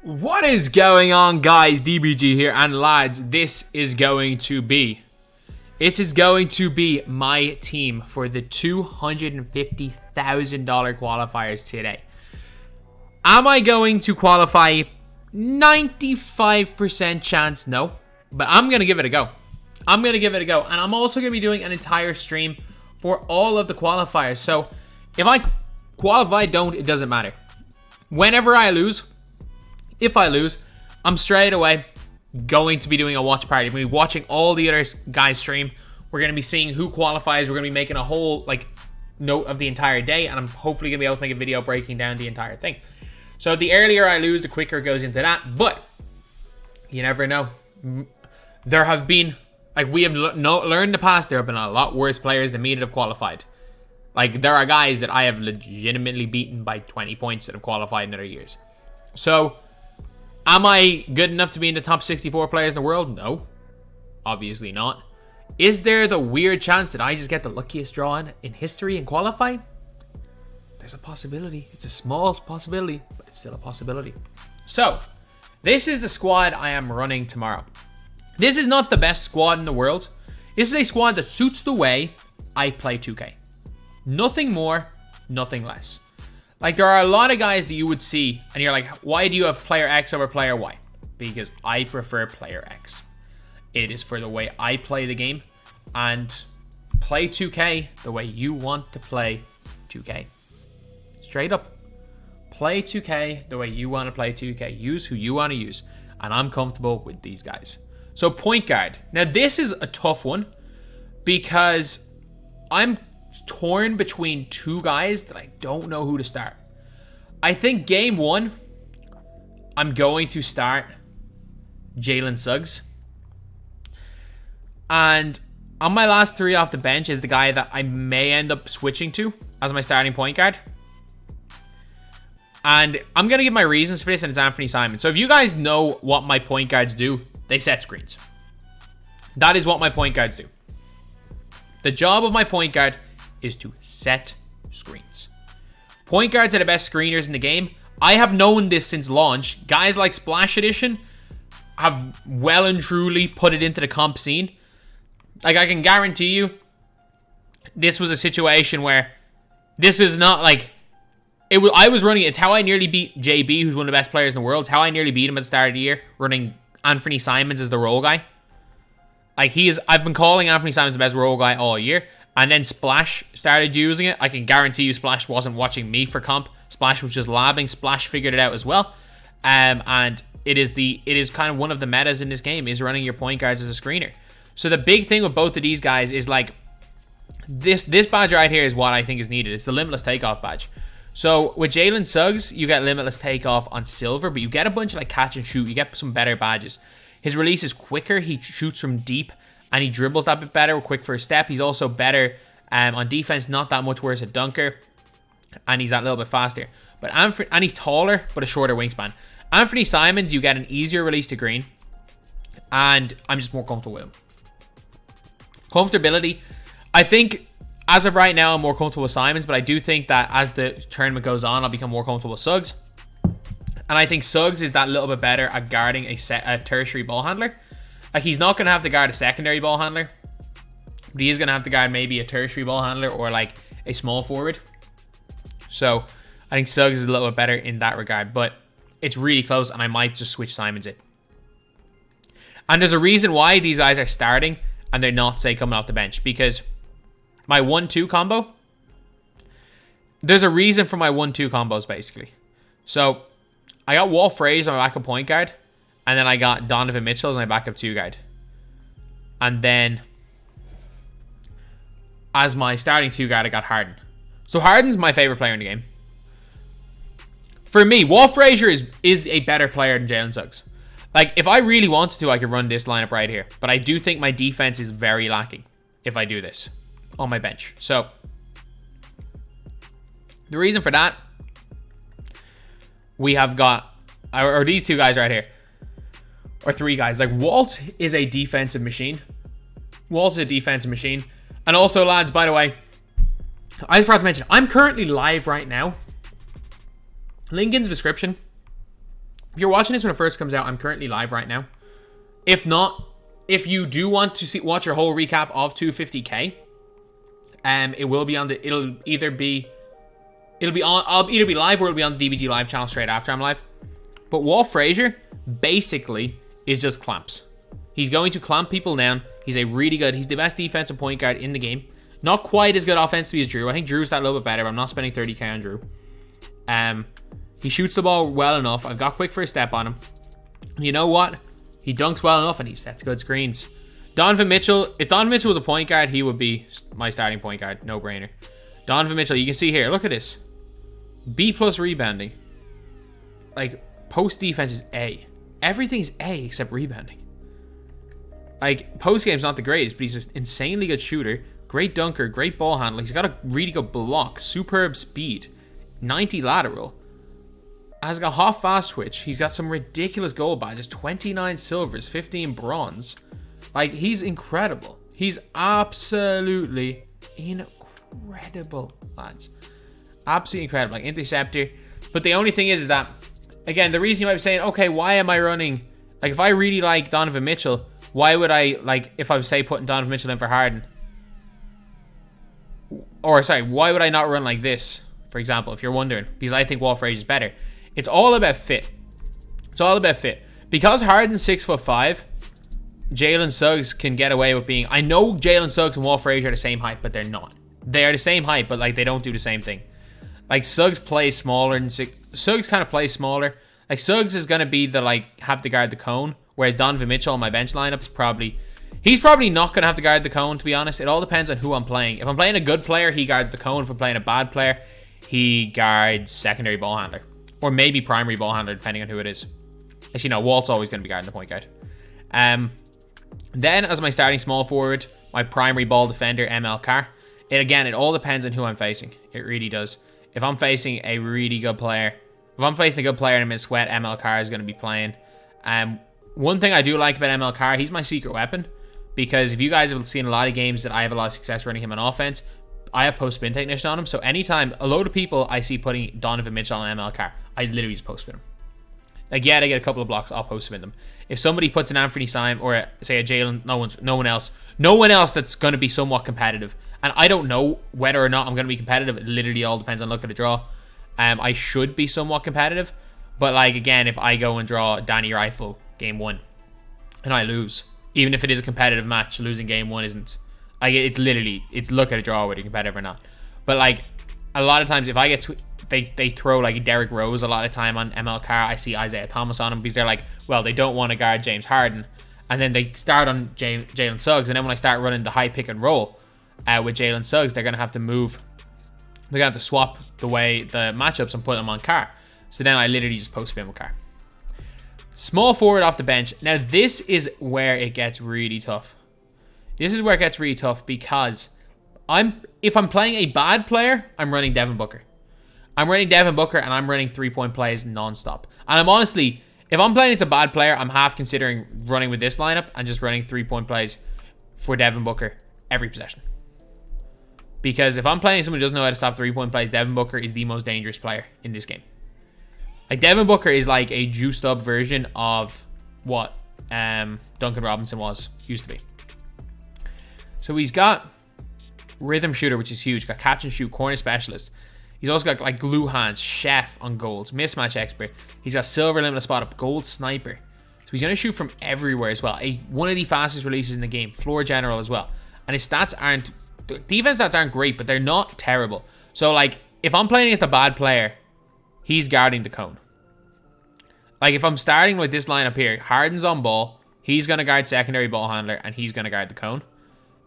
What is going on, guys? DBG here, and lads, this is going to be my team for the $250,000 qualifiers today. Am I going to qualify? 95% chance no, but I'm gonna give it a go. And I'm also gonna be doing an entire stream for all of the qualifiers. So if I qualify, it doesn't matter. Whenever I lose, if I lose, I'm straight away going to be doing a watch party. We're going to be watching all the other guys stream. We're going to be seeing who qualifies. We're going to be making a whole note of the entire day, and I'm hopefully going to be able to make a video breaking down the entire thing. So the earlier I lose, the quicker it goes into that. But you never know. There have been, we have learned in the past, there have been a lot worse players than me that have qualified. There are guys that I have legitimately beaten by 20 points that have qualified in other years. So am I good enough to be in the top 64 players in the world? No. Obviously not. Is there the weird chance that I just get the luckiest draw in history and qualify? There's a possibility. It's a small possibility, but it's still a possibility. So, this is the squad I am running tomorrow. This is not the best squad in the world. This is a squad that suits the way I play 2K. Nothing more, nothing less. There are a lot of guys that you would see, and you're like, why do you have player X over player Y? Because I prefer player X. It is for the way I play the game, and play 2K the way you want to play 2K. Straight up. Play 2K the way you want to play 2K. Use who you want to use, and I'm comfortable with these guys. So point guard. Now this is a tough one, because I'm torn between two guys that I don't know who to start. I think game one, I'm going to start Jalen Suggs. And on my last three off the bench is the guy that I may end up switching to as my starting point guard. And I'm going to give my reasons for this, and it's Anthony Simons. So if you guys know what my point guards do, they set screens. That is what my point guards do. The job of my point guard is to set screens. Point guards are the best screeners in the game. I have known this since launch. Guys like Splash Edition have well and truly put it into the comp scene. I can guarantee you, this was a situation where this is not I was running, it's how I nearly beat JB, who's one of the best players in the world. It's how I nearly beat him at the start of the year, running Anthony Simons as the role guy. I've been calling Anthony Simons the best role guy all year. And then Splash started using it. I can guarantee you Splash wasn't watching me for comp. Splash was just labbing. Splash figured it out as well. And it is kind of one of the metas in this game, is running your point guards as a screener. So the big thing with both of these guys is this badge right here is what I think is needed. It's the Limitless Takeoff badge. So with Jalen Suggs, you get Limitless Takeoff on silver, but you get a bunch of catch and shoot. You get some better badges. His release is quicker. He shoots from deep, and he dribbles that bit better, quick for a step. He's also better on defense, not that much worse at dunker. And he's that little bit faster. And he's taller, but a shorter wingspan. Anthony Simons, you get an easier release to green. And I'm just more comfortable with him. Comfortability. I think, as of right now, I'm more comfortable with Simons. But I do think that as the tournament goes on, I'll become more comfortable with Suggs. And I think Suggs is that little bit better at guarding a tertiary ball handler. He's not going to have to guard a secondary ball handler, but he is going to have to guard maybe a tertiary ball handler or a small forward. So I think Suggs is a little bit better in that regard, but it's really close, and I might just switch Simons in. And there's a reason why these guys are starting and they're not, say, coming off the bench, because my 1-2 combo, there's a reason for my 1-2 combos, basically. So I got Walt Frazier on my backup point guard, and then I got Donovan Mitchell as my backup 2 guard. And then as my starting 2 guard, I got Harden. So Harden's my favorite player in the game. For me, Walt Frazier is a better player than Jalen Suggs. If I really wanted to, I could run this lineup right here. But I do think my defense is very lacking if I do this on my bench. So the reason for that, we have got, or these 2 guys right here. Or 3 guys. Walt is a defensive machine. Walt's a defensive machine. And also, lads, by the way, I forgot to mention, I'm currently live right now. Link in the description. If you're watching this when it first comes out, I'm currently live right now. If not, if you do want to watch your whole recap of 250k, it will be on the. I'll either be live or it'll be on the DBG live channel straight after I'm live. But Walt Frazier basically is just clamps. He's going to clamp people down. He's he's the best defensive point guard in the game. Not quite as good offensively as Drew. I think Drew's that little bit better, but I'm not spending 30k on Drew. He shoots the ball well enough. I've got quick first step on him. You know what? He dunks well enough and he sets good screens. Donovan Mitchell, if Donovan Mitchell was a point guard, he would be my starting point guard. No brainer. Donovan Mitchell, you can see here. Look at this. B+ rebounding. Like, post defense is A. Everything's A except rebounding. Like, post game's not the greatest, but he's an insanely good shooter. Great dunker, great ball handler. He's got a really good block. Superb speed. 90 lateral. Has got hot fast twitch. He's got some ridiculous gold badges. 29 silvers, 15 bronze. Like, he's incredible. He's absolutely incredible, lads. Absolutely incredible. Like, interceptor. But the only thing is that, again, the reason you might be saying, okay, why am I running... Like, if I really like Donovan Mitchell, why would I, like, if I was, say, putting Donovan Mitchell in for Harden? Or, sorry, why would I not run like this, for example, if you're wondering? Because I think Walt Frazier is better. It's all about fit. It's all about fit. Because Harden's 6'5", Jalen Suggs can get away with being... I know Jalen Suggs and Walt Frazier are the same height, but they're not. They are the same height, but like they don't do the same thing. Like Suggs plays smaller than Suggs kind of plays smaller. Like Suggs is gonna be the like have to guard the cone, whereas Donovan Mitchell on my bench lineup is probably not gonna have to guard the cone. To be honest, it all depends on who I'm playing. If I'm playing a good player, he guards the cone. If I'm playing a bad player, he guards secondary ball handler. Or maybe primary ball handler, depending on who it is. Actually, no, Walt's always going to be guarding the point guard. Then, as my starting small forward, my primary ball defender, ML Carr. It all depends on who I'm facing. It really does. If I'm facing a really good player, if I'm facing a good player and I'm in sweat, ML Carr is going to be playing. One thing I do like about ML Carr, he's my secret weapon. Because if you guys have seen a lot of games that I have a lot of success running him on offense, I have post spin technician on him. So anytime a load of people I see putting Donovan Mitchell on ML Carr, I literally just post spin him. Like, yeah, they get a couple of blocks, I'll post spin them. If somebody puts an Anthony Simon or say a Jalen, no one else that's going to be somewhat competitive. And I don't know whether or not I'm going to be competitive. It literally all depends on look at the draw. I should be somewhat competitive. But like, again, if I go and draw Danny Rifle game 1 and I lose, even if it is a competitive match, losing game 1 isn't... It's look at a draw whether you're competitive or not. But like, a lot of times if I get... They throw like Derrick Rose a lot of time on ML Carr. I see Isaiah Thomas on him because they're like, well, they don't want to guard James Harden. And then they start on Jalen Suggs. And then when I start running the high pick and roll with Jalen Suggs, they're going to have to move. They're going to have to swap the way the matchups and put them on Carr. So then I literally just post spin with Carr. Small forward off the bench. Now this is where it gets really tough. This is where it gets really tough because if I'm playing a bad player, I'm running Devin Booker. I'm running Devin Booker and I'm running 3-point plays non-stop. And I'm honestly, if I'm playing it's a bad player, I'm half considering running with this lineup and just running 3-point plays for Devin Booker every possession. Because if I'm playing someone who doesn't know how to stop 3-point plays, Devin Booker is the most dangerous player in this game. Like, Devin Booker is like a juiced up version of what Duncan Robinson used to be. So he's got rhythm shooter, which is huge. Got catch and shoot, corner specialist. He's also got like glue hands, chef on goals, mismatch expert. He's got silver limitless spot up, gold sniper. So he's going to shoot from everywhere as well. One of the fastest releases in the game, floor general as well. And his stats defense stats aren't great, but they're not terrible. So like, if I'm playing against a bad player, he's guarding the cone. Like, if I'm starting with this lineup here, Harden's on ball, he's going to guard secondary ball handler, and he's going to guard the cone.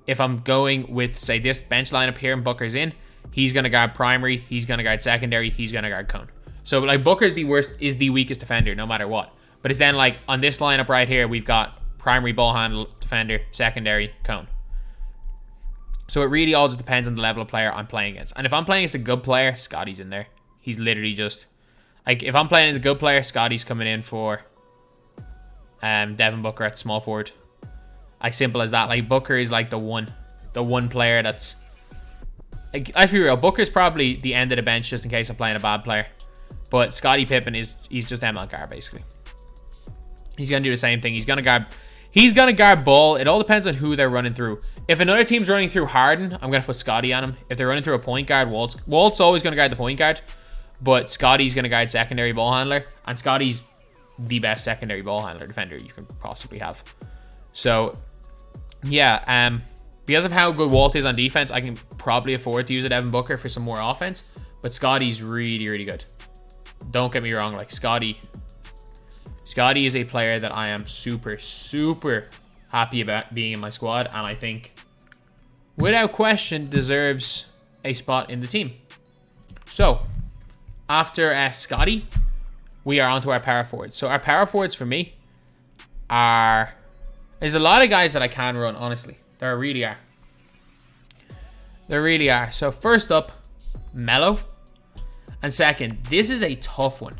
If I'm going with, say, this bench lineup here and Booker's in, he's going to guard primary, he's going to guard secondary, he's going to guard cone. So, like, Booker's the weakest defender, no matter what. But it's then, like, on this lineup right here, we've got primary ball handle, defender, secondary, cone. So it really all just depends on the level of player I'm playing against. And if I'm playing against a good player, Scotty's in there. He's literally just... Like, if I'm playing as a good player, Scotty's coming in for Devin Booker at small forward. Like, simple as that. Like, Booker is like the one player that's... Like, let's be real, Booker's probably the end of the bench just in case I'm playing a bad player. But Scottie Pippen he's just MLK basically. He's gonna do the same thing. He's gonna guard ball. It all depends on who they're running through. If another team's running through Harden, I'm gonna put Scottie on him. If they're running through a point guard, Walt's always gonna guard the point guard, but Scottie's gonna guard secondary ball handler, and Scottie's the best secondary ball handler defender you can possibly have. So yeah, because of how good Walt is on defense, I can probably afford to use a Devin Booker for some more offense. But Scottie's really, really good. Don't get me wrong, like Scottie is a player that I am super, super happy about being in my squad, and I think, without question, deserves a spot in the team. So, after Scottie, we are onto our power forwards. So our power forwards for me are... There's a lot of guys that I can run, honestly. There really are. There really are. So first up, Melo. And second, this is a tough one.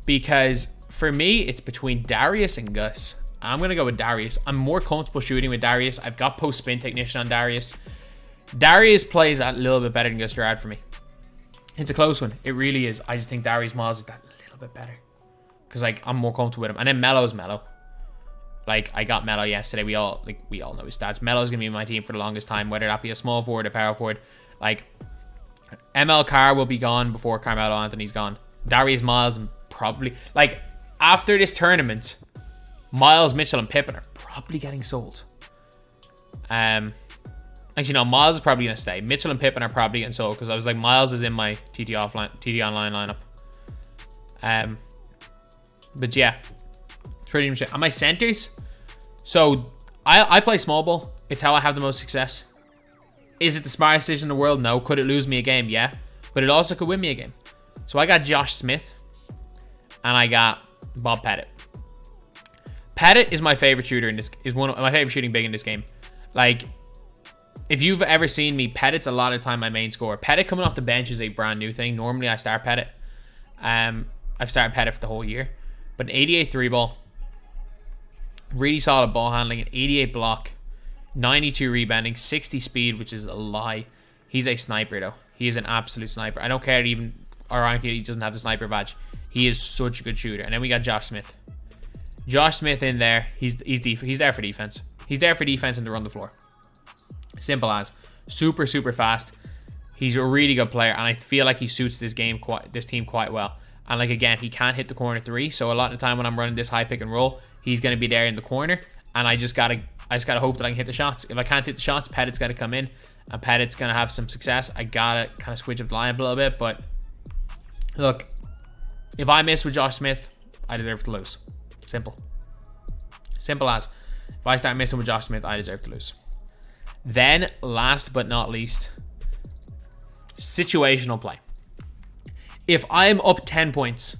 Because for me, it's between Darius and Gus. I'm going to go with Darius. I'm more comfortable shooting with Darius. I've got post-spin technician on Darius. Darius plays that little bit better than Gus Gerard for me. It's a close one. It really is. I just think Darius Miles is that little bit better. Because like I'm more comfortable with him. And then Melo's Melo. Like, I got Melo yesterday. We all know his stats. Melo's going to be in my team for the longest time, whether that be a small forward or power forward. Like, ML Carr will be gone before Carmelo Anthony's gone. Darius Miles probably... Like, after this tournament, Miles, Mitchell, and Pippen are probably getting sold. Actually, no, Miles is probably going to stay. Mitchell and Pippen are probably getting sold, because I was like, Miles is in my TT Online lineup. But yeah... Pretty much it. On my centers, so I play small ball. It's how I have the most success. Is it the smartest decision in the world? No. Could it lose me a game? Yeah. But it also could win me a game. So I got Josh Smith and I got Bob Pettit. Pettit is my favorite shooter in this. Is one of my favorite shooting big in this game. Like, if you've ever seen me, Pettit's a lot of the time my main scorer. Pettit coming off the bench is a brand new thing. Normally I start Pettit. I've started Pettit for the whole year, but an 88 3 ball. Really solid ball handling, an 88 block, 92 rebounding, 60 speed, which is a lie. He's a sniper, though. He is an absolute sniper. I don't care even, ironically, he doesn't have the sniper badge. He is such a good shooter. And then we got Josh Smith. Josh Smith in there. He's there for defense. He's there for defense and to run the floor. Simple as. Super, super fast. He's a really good player, and I feel like he suits this team quite well. And like again, he can't hit the corner three, so a lot of the time when I'm running this high pick and roll, he's going to be there in the corner, and I just gotta hope that I can hit the shots. If I can't hit the shots, Pettit's got to come in, and Pettit's going to have some success. I gotta kind of switch up the lineup a little bit, but look, if I miss with Josh Smith, I deserve to lose. Simple as. If I start missing with Josh Smith, I deserve to lose. Then, last but not least, situational play. If I'm up 10 points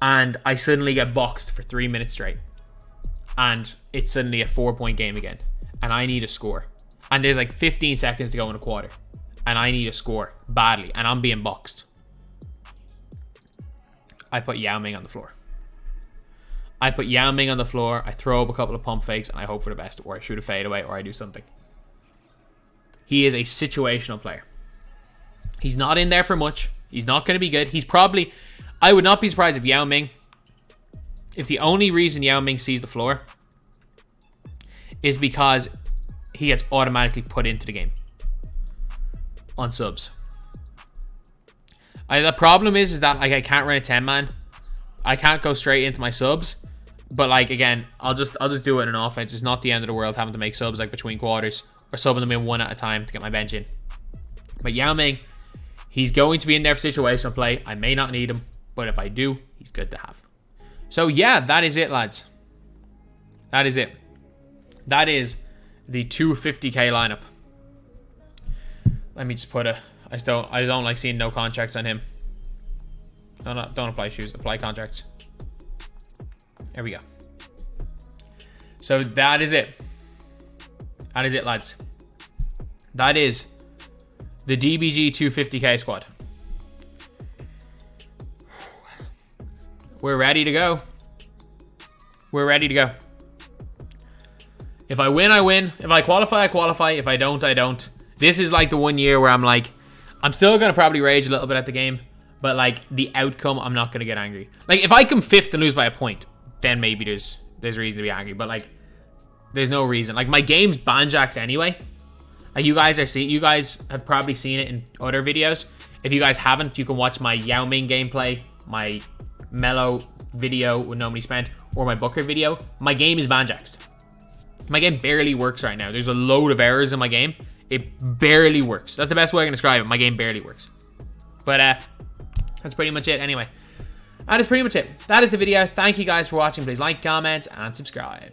and I suddenly get boxed for 3 minutes straight and it's suddenly a 4-point game again and I need a score and there's like 15 seconds to go in a quarter and I need a score badly and I'm being boxed, I put Yao Ming on the floor. I throw up a couple of pump fakes and I hope for the best, or I shoot a fadeaway, or I do something. He is a situational player. He's not in there for much. He's not going to be good. He's probably... I would not be surprised if Yao Ming... If the only reason Yao Ming sees the floor is because he gets automatically put into the game on subs. The problem is that like I can't run a 10-man. I can't go straight into my subs. But like again, I'll just do it in offense. It's not the end of the world having to make subs like between quarters or subbing them in one at a time to get my bench in. But Yao Ming... He's going to be in there for situational play. I may not need him, but if I do, he's good to have. So yeah, that is it, lads. That is it. That is the 250k lineup. Let me just put I don't like seeing no contracts on him. Don't apply shoes, apply contracts. There we go. So that is it. That is it, lads. That is the DBG 250k squad. We're ready to go. We're ready to go. If I win, I win. If I qualify, I qualify. If I don't, I don't. This is like the one year where I'm like, I'm still going to probably rage a little bit at the game, But like the outcome, I'm not gonna get angry. Like if I come 5th and lose by a point, then maybe there's reason to be angry. But like there's no reason. Like my game's banjaxed anyway. Like you guys have probably seen it in other videos. If you guys haven't, you can watch my Yao Ming gameplay, my Mellow video with No Money Spent, or my Booker video. My game is banjaxed. My game barely works right now. There's a load of errors in my game. It barely works. That's the best way I can describe it. My game barely works. But that's pretty much it anyway. That is pretty much it. That is the video. Thank you guys for watching. Please like, comment, and subscribe.